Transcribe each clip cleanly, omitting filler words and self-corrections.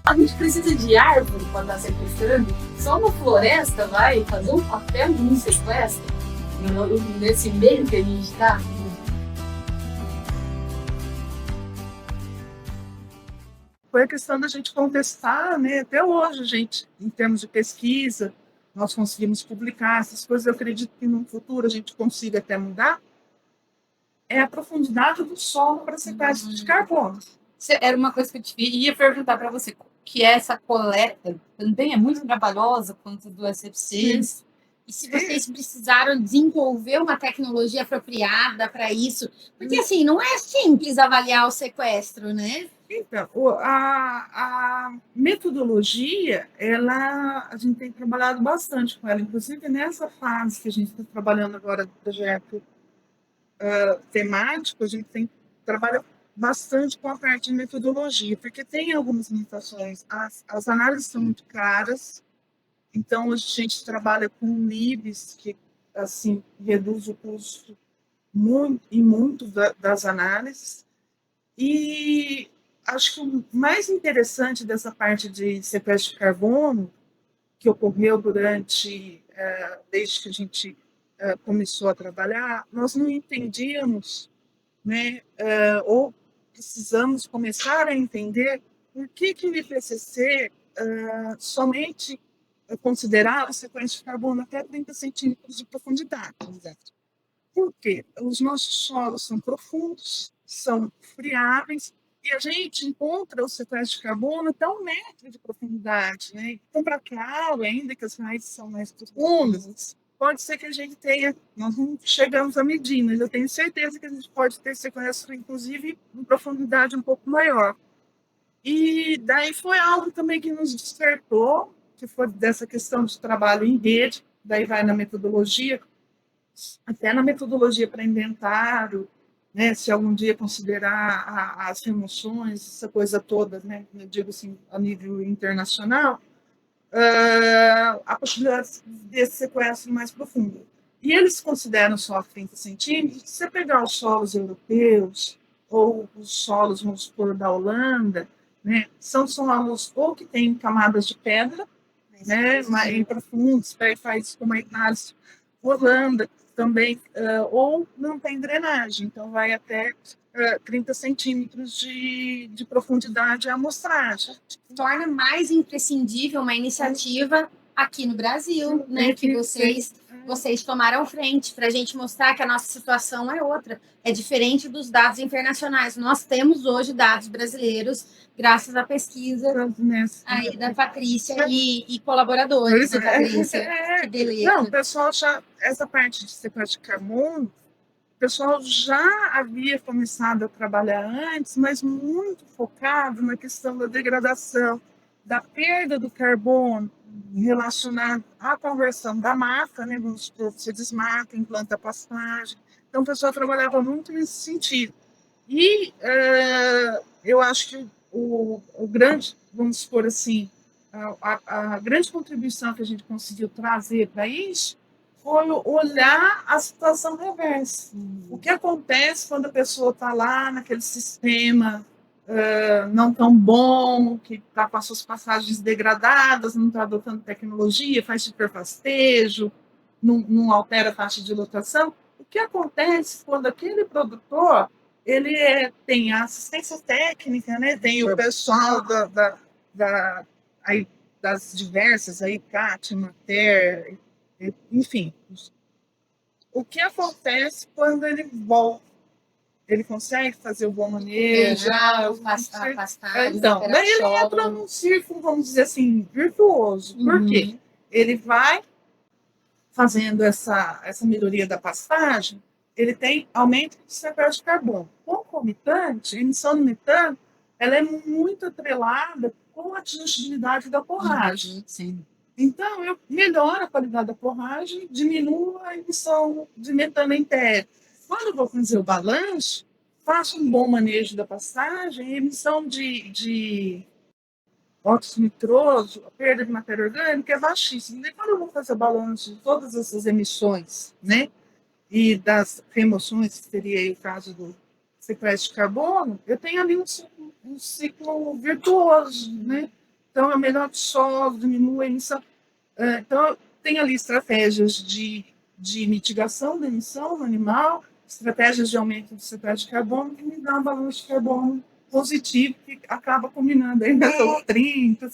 A gente precisa de árvore para estar sequestrando. Só uma floresta vai fazer um papel de um sequestro nesse meio que a gente está. Foi a questão da gente contestar, né? Até hoje, a gente, em termos de pesquisa, nós conseguimos publicar essas coisas. Eu acredito que no futuro a gente consiga até mudar. É a profundidade do solo para sequestro de carbono. Era uma coisa que eu ia perguntar para você, que essa coleta também é muito trabalhosa quanto do SFC. Sim. E se vocês precisaram desenvolver uma tecnologia apropriada para isso? Porque, assim, não é simples avaliar o sequestro, né? Então, a metodologia, a gente tem trabalhado bastante com ela, inclusive nessa fase que a gente está trabalhando agora do projeto temático, a gente trabalha bastante com a parte de metodologia, porque tem algumas limitações. As análises são muito caras, então a gente trabalha com níveis que assim reduz o custo muito das análises. E acho que o mais interessante dessa parte de sequestro de carbono, que ocorreu desde que a gente começou a trabalhar, nós não entendíamos, né, ou precisamos começar a entender por que o IPCC somente considerava o sequestro de carbono até 30 centímetros de profundidade. Por quê? Os nossos solos são profundos, são friáveis, e a gente encontra o sequestro de carbono até 1 metro de profundidade. Né? Então, para claro, ainda que as raízes são mais profundas, pode ser que a gente tenha, nós não chegamos a medir, mas eu tenho certeza que a gente pode ter sequestro, inclusive, em profundidade um pouco maior. E daí foi algo também que nos despertou, que foi dessa questão de trabalho em rede, daí vai na metodologia, até na metodologia para inventário, né, se algum dia considerar as remoções, essa coisa toda, né, eu digo assim, a nível internacional, a possibilidade desse sequestro mais profundo. E eles consideram só 30 centímetros. Se você pegar os solos europeus ou os solos, vamos supor, da Holanda, né, são solos ou que têm camadas de pedra, né, mais profundos, faz como a Itália, Holanda também, ou não tem drenagem, então vai até 30 centímetros de profundidade a amostragem. Torna mais imprescindível uma iniciativa aqui no Brasil, né? Que vocês tomaram frente para a gente mostrar que a nossa situação é outra, é diferente dos dados internacionais. Nós temos hoje dados brasileiros, graças à pesquisa aí da Patrícia e colaboradores da Patrícia. Que beleza. Não, o pessoal já, essa parte de sequestro de carbono, o pessoal já havia começado a trabalhar antes, mas muito focado na questão da degradação, da perda do carbono relacionado à conversão da mata, né? Vamos supor, você desmata, implanta pastagem. Então, o pessoal trabalhava muito nesse sentido. E eu acho que o grande, vamos supor assim, a grande contribuição que a gente conseguiu trazer para isso foi olhar a situação reversa. O que acontece quando a pessoa está lá naquele sistema não tão bom, que está com as suas passagens degradadas, não está adotando tecnologia, faz superfastejo, não altera a taxa de lotação. O que acontece quando aquele produtor ele tem a assistência técnica, né? Tem o pessoal das diversas, aí, CAT, Mater, enfim. O que acontece quando ele volta? Ele consegue fazer o bom manejo, a pastagem. Então, daí ele entra num círculo, vamos dizer assim, virtuoso. Por quê? Ele vai fazendo essa melhoria da pastagem, ele tem aumento de sequestro de carbono. Concomitante, a emissão do metano, ela é muito atrelada com a digestibilidade da forragem. Sim. Então, eu melhoro a qualidade da forragem, diminuo a emissão de metano em terra. Quando eu vou fazer o balanço, faço um bom manejo da pastagem, a emissão de óxido nitroso, a perda de matéria orgânica é baixíssima. E quando eu vou fazer o balanço de todas essas emissões, né, e das remoções, que seria aí o caso do sequestro de carbono, eu tenho ali um ciclo virtuoso, né? Então, é melhor solo, diminui a emissão. Então, tem ali estratégias de mitigação da emissão no animal, estratégias de aumento do sequestro de carbono, que me dá um balanço de carbono positivo, que acaba combinando aí nas 30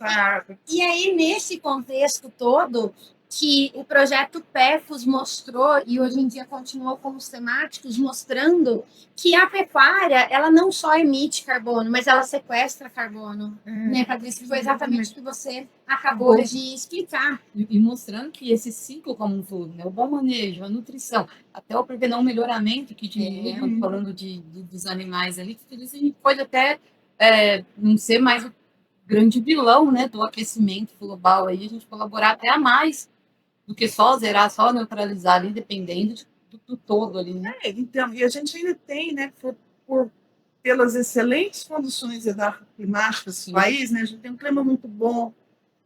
árvores. E aí, nesse contexto todo, que o projeto PEFOS mostrou, e hoje em dia continua com os temáticos, mostrando que a pecuária, ela não só emite carbono, mas ela sequestra carbono. Né, Patrícia? Foi exatamente o que você acabou de explicar. E mostrando que esse ciclo como um todo, né, o bom manejo, a nutrição, até o não melhoramento que diminui, falando dos animais ali, que tudo isso a gente pode até não ser mais o grande vilão, né, do aquecimento global, aí a gente colaborar até a mais do que só zerar, só neutralizar ali, dependendo do todo ali, né? Então, e a gente ainda tem, né, pelas excelentes condições climáticas do país, né, a gente tem um clima muito bom,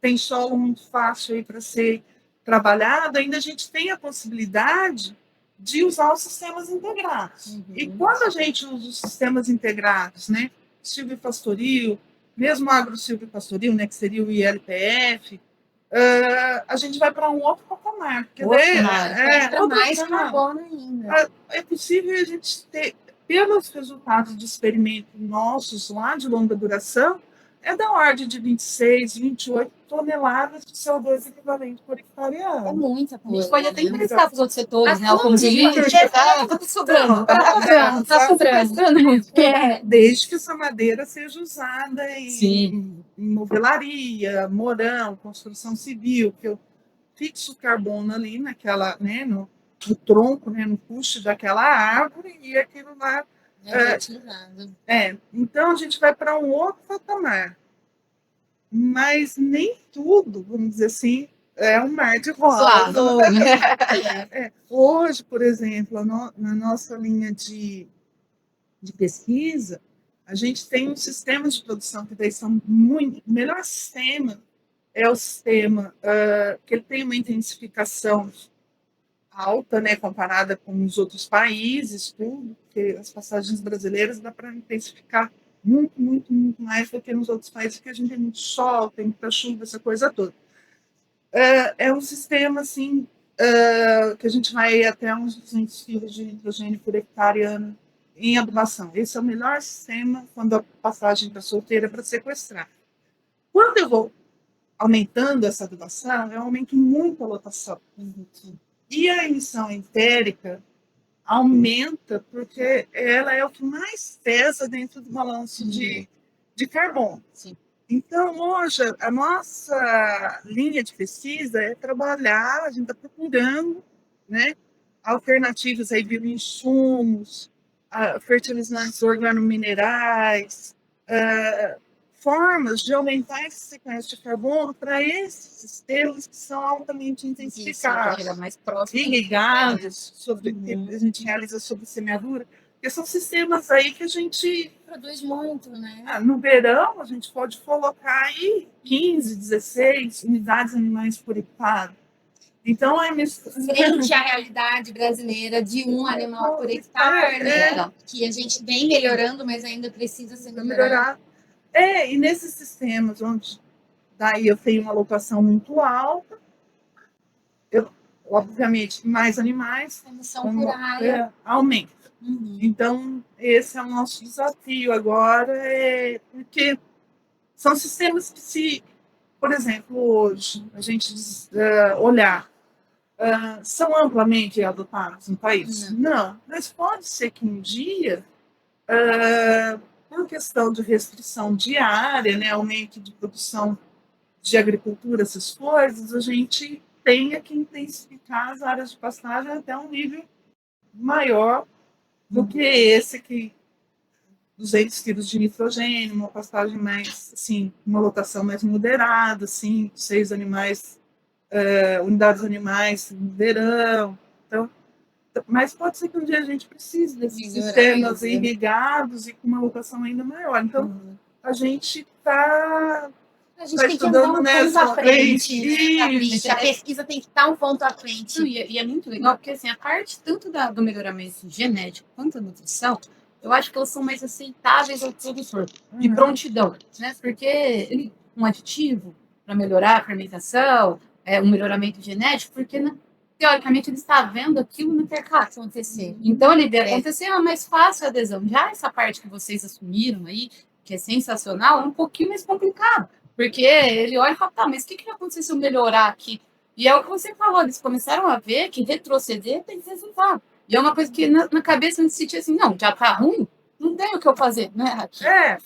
tem solo muito fácil aí para ser trabalhado, ainda a gente tem a possibilidade de usar os sistemas integrados. E quando a gente usa os sistemas integrados, né, silvopastoril, mesmo agro-silvopastoril, né, que seria o ILPF, a gente vai para um outro patamar. Mais carbono ainda. É possível a gente ter, pelos resultados de experimentos nossos lá de longa duração, é da ordem de 26, 28 toneladas de CO2 equivalente por hectare ano. É muita coisa. A gente pode até emprestar para os outros setores, né? Como tá sobrando. Tá sobrando. Desde que essa madeira seja usada em movelaria, morão, construção civil, que eu fixo o carbono ali naquela, né, no tronco, né, no puxo daquela árvore e aquilo lá. Então a gente vai para um outro patamar. Mas nem tudo, vamos dizer assim, é um mar de rosa. Hoje, por exemplo, na nossa linha de pesquisa, a gente tem um sistema de produção que daí são muito. O melhor sistema é o sistema que ele tem uma intensificação alta, né, comparada com os outros países, tudo, porque as pastagens brasileiras dá para intensificar muito, muito, muito mais do que nos outros países, que a gente tem muito sol, tem muita chuva, essa coisa toda. É um sistema, assim, que a gente vai até uns 200 quilos de nitrogênio por hectare ano em adubação. Esse é o melhor sistema quando a pastagem está solteira para sequestrar. Quando eu vou aumentando essa adubação, eu aumento muito a lotação. E a emissão entérica aumenta porque ela é o que mais pesa dentro do balanço de carbono. Sim. Então, hoje, a nossa linha de pesquisa é trabalhar, a gente está procurando, né, alternativas aí, bioinsumos, fertilizantes organominerais, formas de aumentar esse sequestro de carbono para esses sistemas que são altamente intensificados, irrigados, que a gente realiza sobre semeadura, porque são sistemas aí que a gente produz muito, né? No verão, a gente pode colocar aí 15, 16 unidades animais por hectare. Então, frente à realidade brasileira de um animal por hectare, né? Que a gente vem melhorando, mas ainda precisa ser melhorado. E nesses sistemas onde daí eu tenho uma lotação muito alta, obviamente, mais animais, aumenta. Então, esse é o nosso desafio agora, porque são sistemas que, se, por exemplo, hoje, a gente olhar, são amplamente adotados no país? Não, mas pode ser que um dia, por questão de restrição de área, né, aumento de produção de agricultura, essas coisas, a gente tenha que intensificar as áreas de pastagem até um nível maior do que esse aqui, 200 quilos de nitrogênio, uma pastagem mais, assim, uma lotação mais moderada, assim, 6 animais, unidades animais no verão. Então, mas pode ser que um dia a gente precise desses sistemas irrigados e com uma lotação ainda maior. Então, a gente está tem que andar um ponto à frente. A pesquisa tem que estar um ponto à frente. E é muito legal, porque assim, a parte tanto do melhoramento genético quanto da nutrição, eu acho que elas são mais aceitáveis ao produtor, de prontidão, né? Porque um aditivo para melhorar a fermentação, um melhoramento genético, porque teoricamente ele está vendo aquilo no mercado acontecer. Então ele vê acontecer, é mais fácil a adesão. Já essa parte que vocês assumiram aí, que é sensacional, é um pouquinho mais complicado, porque ele olha e fala, tá, mas o que vai acontecer se eu melhorar aqui? E é o que você falou, eles começaram a ver que retroceder tem resultado. E é uma coisa que na cabeça me sentia assim, não, já tá ruim, não tem o que eu fazer, né, Raquel?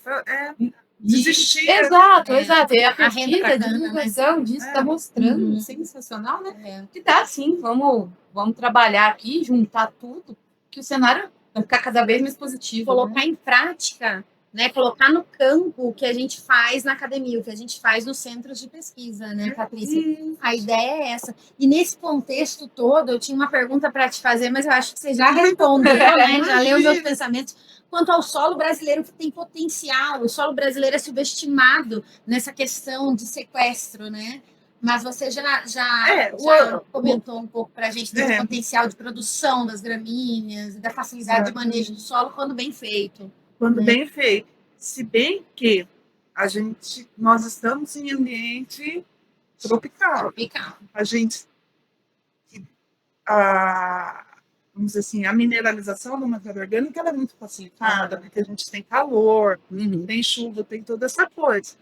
Desistir. Exato. E a A renda pesquisa, a bacana, divulgação disso está mostrando, sensacional, né? Que dá sim, vamos trabalhar aqui, juntar tudo, que o cenário vai ficar cada vez mais positivo. Colocar em prática, né? Colocar no campo o que a gente faz na academia, o que a gente faz nos centros de pesquisa, né, Patrícia? A ideia é essa. E nesse contexto todo, eu tinha uma pergunta para te fazer, mas eu acho que você já respondeu, né? Já leu meus pensamentos. Quanto ao solo brasileiro, que tem potencial, o solo brasileiro é subestimado nessa questão de sequestro, né? Mas você já comentou um pouco para a gente desse potencial de produção das gramíneas, da facilidade de manejo do solo quando bem feito. Quando bem feito. Se bem que nós estamos em ambiente tropical. A gente, vamos dizer assim, a mineralização da matéria orgânica ela é muito facilitada, porque a gente tem calor, tem chuva, tem toda essa coisa.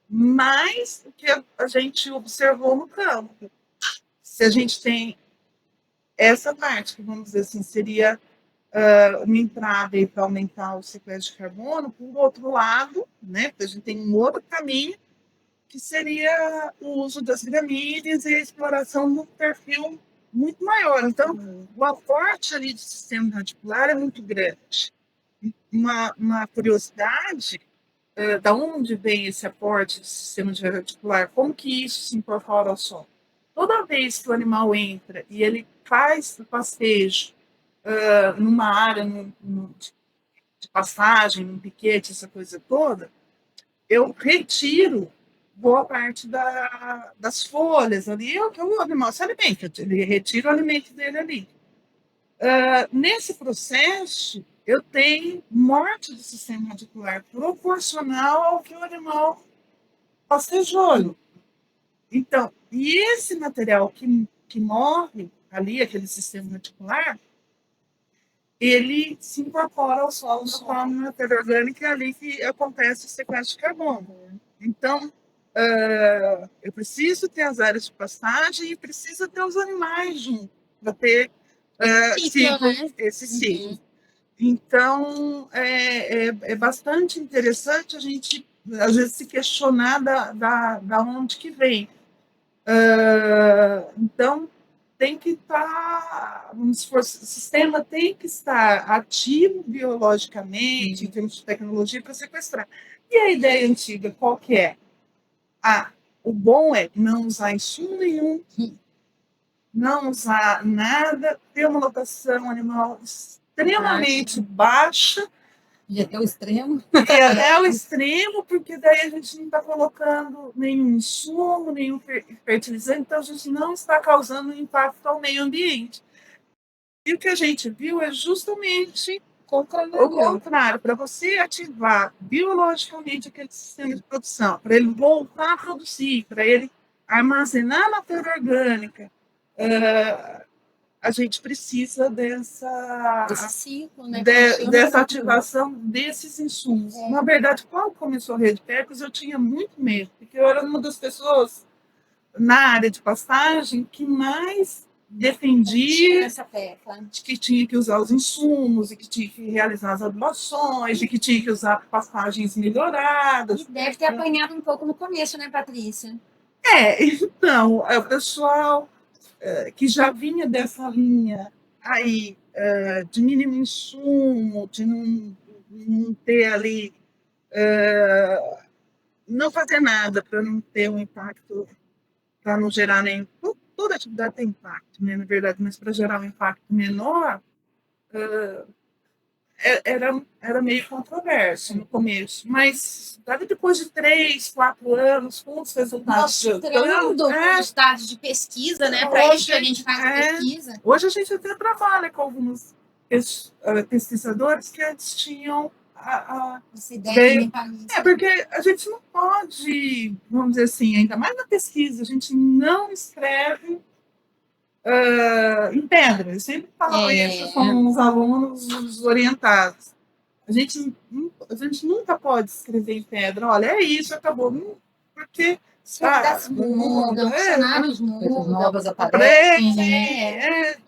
Mas o que a gente observou no campo, se a gente tem essa parte, que vamos dizer assim, seria uma entrada para aumentar o sequestro de carbono, por outro lado, né, porque a gente tem um outro caminho, que seria o uso das gramíneas e a exploração de um perfil muito maior. Então, o aporte ali do sistema radicular é muito grande. Uma curiosidade, da onde vem esse aporte do sistema radicular? Como que isso se incorpora ao solo? Toda vez que o animal entra e ele faz o pastejo numa área de pastagem, num piquete, essa coisa toda, eu retiro boa parte das folhas ali, o animal se alimenta, ele retira o alimento dele ali. Nesse processo, eu tenho morte do sistema radicular proporcional ao que o animal pastejou. Então, e esse material que morre ali, aquele sistema radicular, ele se incorpora ao solo da forma matéria orgânica ali que acontece o sequestro de carbono. Então, eu preciso ter as áreas de pastagem e preciso ter os animais junto para ter esse ciclo. Então, é bastante interessante a gente, às vezes, se questionar da onde que vem. Então, tem que estar, vamos supor, o sistema tem que estar ativo biologicamente, em termos de tecnologia, para sequestrar. E a ideia antiga, qual que é? O bom é não usar insumo nenhum, não usar nada, ter uma lotação animal extremamente baixa. E até o extremo. E até o extremo, porque daí a gente não está colocando nenhum insumo, nenhum fertilizante, então a gente não está causando impacto ao meio ambiente. E o que a gente viu é justamente o contrário, para você ativar biologicamente aquele sistema de produção, para ele voltar a produzir, para ele armazenar matéria orgânica, a gente precisa desse ciclo, né, dessa ativação desses insumos. Na verdade, quando começou a rede Percos, eu tinha muito medo, porque eu era uma das pessoas na área de pastagem que mais defendia de que tinha que usar os insumos, e que tinha que realizar as adubações, e que tinha que usar pastagens melhoradas. E deve ter apanhado um pouco no começo, né, Patrícia? Então, o pessoal que já vinha dessa linha aí, de mínimo insumo, de não ter ali, não fazer nada para não ter um impacto, para não gerar nem. Toda atividade tem impacto, né, na verdade, mas para gerar um impacto menor, era meio controverso no começo, mas depois de 3, 4 anos, com os resultados mostrando os dados de pesquisa, né? Para isso que a gente faz pesquisa. Hoje a gente até trabalha com alguns pesquisadores que antes tinham Essa ideia Bem, ambientalista. porque a gente não pode, vamos dizer assim, ainda mais na pesquisa, a gente não escreve em pedra. Eu sempre falo isso com os alunos os orientados. A gente nunca pode escrever em pedra, olha, é isso, acabou. Porque Sociedades mudam, cenários Coisas mudam. novas aparecem,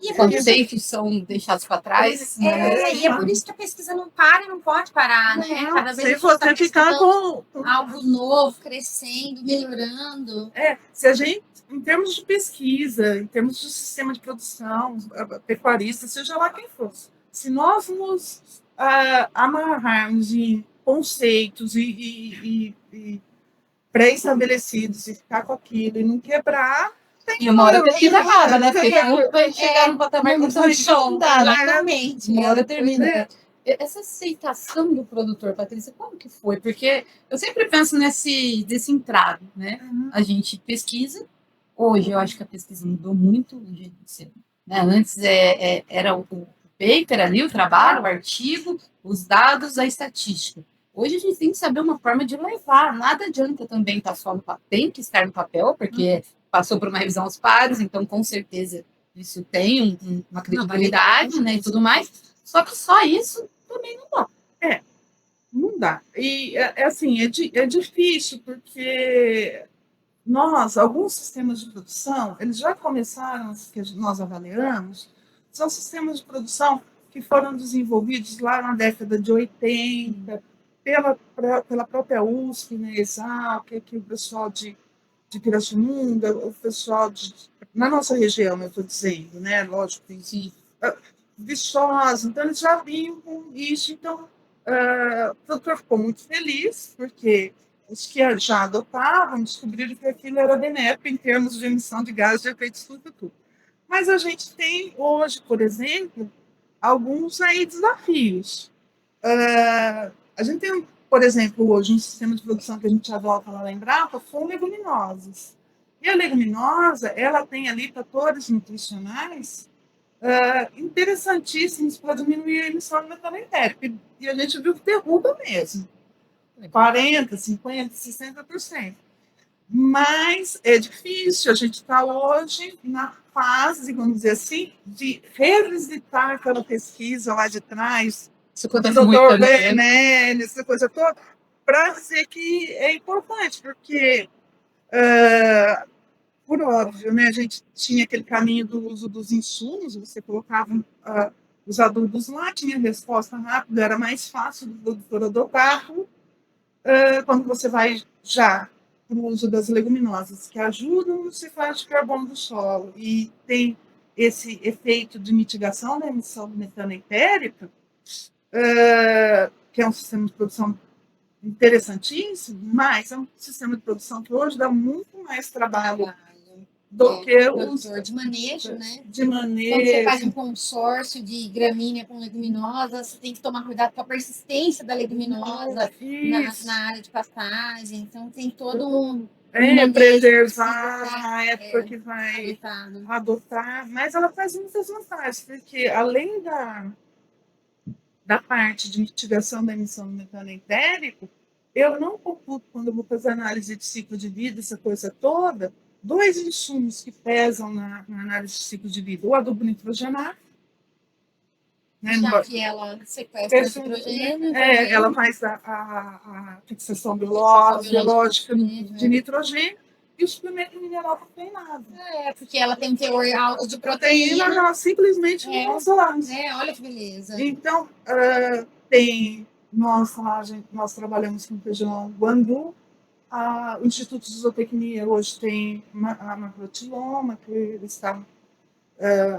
E é por isso conceitos são deixados para trás. né? e é por isso que a pesquisa não para e não pode parar, né? Cada vez a Se gente tá você ficar pesquisando com. algo novo, crescendo, melhorando. Se a gente, em termos de pesquisa, em termos de sistema de produção, pecuarista, seja lá quem fosse, se nós nos amarrarmos em conceitos e pré-estabelecidos e ficar com aquilo e não quebrar, E uma hora a pesquisa acaba, né? Porque um vai chegar num patamar que não chão, dá, né? exatamente. Uma hora termina. Essa aceitação do produtor, Patrícia, como que foi? Porque eu sempre penso desse entrave, né? A gente pesquisa, hoje eu acho que a pesquisa mudou muito o jeito de ser. Né? Antes era o paper ali, o trabalho, o artigo, os dados, a estatística. Hoje a gente tem que saber uma forma de levar. Nada adianta também estar só no papel, tem que estar no papel, porque passou por uma revisão aos pares, então com certeza isso tem uma credibilidade, né, e tudo mais. Só que só isso também não dá. Não dá. E assim, é difícil, porque alguns sistemas de produção, eles já começaram, que nós avaliamos, são sistemas de produção que foram desenvolvidos lá na década de 80, pela própria USP, né, Exalc, que o pessoal de Pirassununga, o pessoal na nossa região, eu estou dizendo, né? Lógico, tem Viçosa, então eles já vinham com isso, então o doutor ficou muito feliz, porque os que já adotavam descobriram que aquilo era benéfico em termos de emissão de gases de efeito estufa e tudo. Mas a gente tem hoje, por exemplo, alguns aí desafios. A gente tem, por exemplo, hoje um sistema de produção que a gente adota lá na Embrapa com leguminosas. E a leguminosa, ela tem ali fatores nutricionais interessantíssimos para diminuir a emissão de metano entérico. E a gente viu que derruba mesmo. 40%, 50%, 60%. Mas é difícil, a gente está hoje na fase, vamos dizer assim, de revisitar aquela pesquisa lá de trás, Isso do acontece muito, doutor né? Bernelli, essa coisa toda, para dizer que é importante, porque, por óbvio, né, a gente tinha aquele caminho do uso dos insumos, você colocava os adubos lá, tinha resposta rápida, era mais fácil do produtor adotar. Quando você vai já para o uso das leguminosas, que ajudam no ciclagem de carbono do solo e tem esse efeito de mitigação da emissão do metano entérico, que é um sistema de produção interessantíssimo, mas é um sistema de produção que hoje dá muito mais trabalho do que os de manejo, né? de manejo. Quando você faz um consórcio de gramínea com leguminosa, você tem que tomar cuidado com a persistência da leguminosa na área de pastagem. Então, tem todo um preservar na época que vai adotado. adotar, mas ela faz muitas vantagens, porque além da parte de mitigação da emissão do metano entérico, eu não computo, quando eu vou fazer análise de ciclo de vida, essa coisa toda, dois insumos que pesam na análise de ciclo de vida: o adubo nitrogenado, né, Já que ela sequestra nitrogênio. ela faz a fixação biológica de nitrogênio, e o suplemento mineral proteinado. Porque ela tem um teor alto de Proteína, proteína. ela simplesmente não usamos. Olha que beleza. Então, nós trabalhamos com feijão guandu. O Instituto de Zootecnia hoje tem a macrotiloma, que eles estão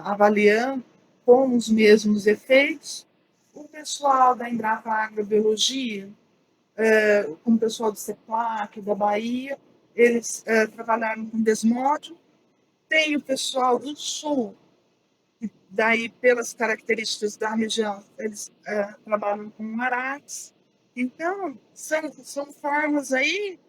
avaliando com os mesmos efeitos. O pessoal da Embrapa Agrobiologia, com o pessoal do CEPLAC, da Bahia, eles trabalharam com desmódio. Tem o pessoal do Sul, que daí, pelas características da região, eles trabalham com arax. Então, são formas aí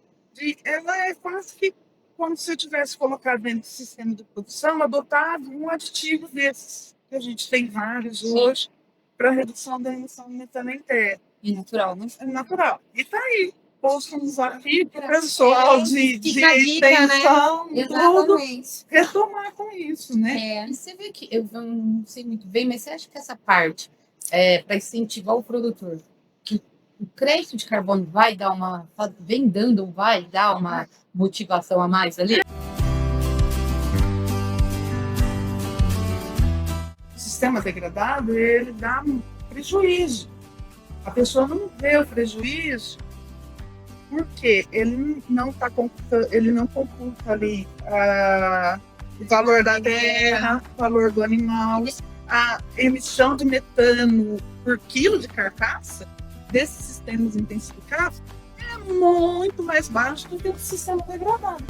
ela é quase que como se eu tivesse colocado dentro do sistema de produção, adotado um aditivo desses, que a gente tem vários hoje, para redução da emissão de metano entérico. E natural, né? É natural. E tá aí. Postamos aqui para o pessoal de Fica a dica, né? extensão, tudo, Exatamente. retomar com isso, né? E você vê que, eu não sei muito bem, mas você acha que essa parte, para incentivar o produtor, que o crédito de carbono vai dar vem dando, vai dar uma motivação a mais ali? O sistema degradado, ele dá um prejuízo. A pessoa não vê o prejuízo porque ele não computa ali o valor da terra, o valor do animal, a emissão de metano por quilo de carcaça desses sistemas intensificados é muito mais baixo do que o sistema degradado.